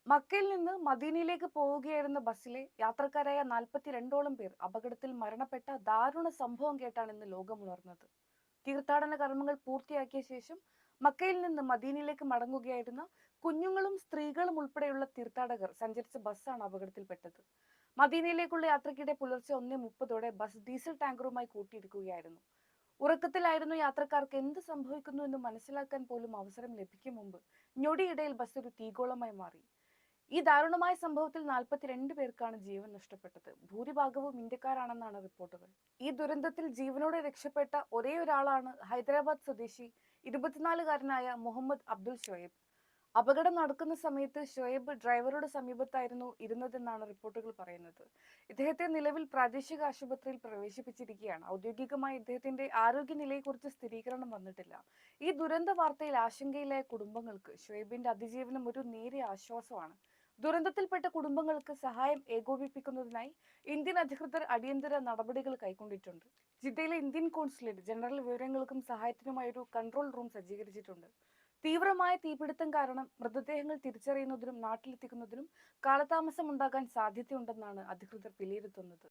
മക്കയിൽ നിന്ന് മദീനയിലേക്ക് പോവുകയായിരുന്ന ബസ്സിലെ യാത്രക്കാരായ 42ഓളം പേർ അപകടത്തിൽ മരണപ്പെട്ട ദാരുണ സംഭവം കേട്ടാണ് ഇന്ന് ലോകമുണർന്നത്. തീർത്ഥാടന കർമ്മങ്ങൾ പൂർത്തിയാക്കിയ ശേഷം മക്കയിൽ നിന്ന് മദീനയിലേക്ക് മടങ്ങുകയായിരുന്ന കുഞ്ഞുങ്ങളും സ്ത്രീകളും ഉൾപ്പെടെയുള്ള തീർത്ഥാടകർ സഞ്ചരിച്ച ബസ്സാണ് അപകടത്തിൽപ്പെട്ടത്. മദീനയിലേക്കുള്ള യാത്രക്കിടെ പുലർച്ചെ 1:30 ബസ് ഡീസൽ ടാങ്കറുമായി കൂട്ടിയിടിക്കുകയായിരുന്നു. ഉറക്കത്തിലായിരുന്നു യാത്രക്കാർക്ക് എന്ത് സംഭവിക്കുന്നു എന്ന് മനസ്സിലാക്കാൻ പോലും അവസരം ലഭിക്കും മുമ്പ് ഞൊടിയിടയിൽ ബസ് ഒരു തീഗോളമായി മാറി. ഈ ദാരുണമായ സംഭവത്തിൽ 42 പേർക്കാണ് ജീവൻ നഷ്ടപ്പെട്ടത്. ഭൂരിഭാഗവും ഇന്ത്യക്കാരാണെന്നാണ് റിപ്പോർട്ടുകൾ. ഈ ദുരന്തത്തിൽ ജീവനോടെ രക്ഷപ്പെട്ട ഒരേ ഒരാളാണ് ഹൈദരാബാദ് സ്വദേശി 24-കാരനായ മുഹമ്മദ് അബ്ദുൽ ഷോയേബ്. അപകടം നടക്കുന്ന സമയത്ത് ഷോയേബ് ഡ്രൈവറുടെ സമീപത്തായിരുന്നു ഇരുന്നതെന്നാണ് റിപ്പോർട്ടുകൾ പറയുന്നത്. ഇദ്ദേഹത്തെ നിലവിൽ പ്രാദേശിക ആശുപത്രിയിൽ പ്രവേശിപ്പിച്ചിരിക്കുകയാണ്. ഔദ്യോഗികമായി ഇദ്ദേഹത്തിന്റെ ആരോഗ്യനിലയെക്കുറിച്ച് സ്ഥിരീകരണം വന്നിട്ടില്ല. ഈ ദുരന്ത വാർത്തയിൽ ആശങ്കയിലായ കുടുംബങ്ങൾക്ക് ഷോയേബിന്റെ അതിജീവനം ഒരു നേരിയ ആശ്വാസമാണ്. ദുരന്തത്തിൽപ്പെട്ട കുടുംബങ്ങൾക്ക് സഹായം ഏകോപിപ്പിക്കുന്നതിനായി ഇന്ത്യൻ അധികൃതർ അടിയന്തര നടപടികൾ കൈക്കൊണ്ടിട്ടുണ്ട്. ജിദ്ദയിലെ ഇന്ത്യൻ കോൺസുലേറ്റ് ജനറൽ വിവരങ്ങൾക്കും സഹായത്തിനുമായി ഒരു കൺട്രോൾ റൂം സജ്ജീകരിച്ചിട്ടുണ്ട്. തീവ്രമായ തീപിടുത്തം കാരണം മൃതദേഹങ്ങൾ തിരിച്ചറിയുന്നതിനും നാട്ടിലെത്തിക്കുന്നതിനും കാലതാമസം ഉണ്ടാകാൻ സാധ്യതയുണ്ടെന്നാണ് അധികൃതർ വിലയിരുത്തുന്നത്.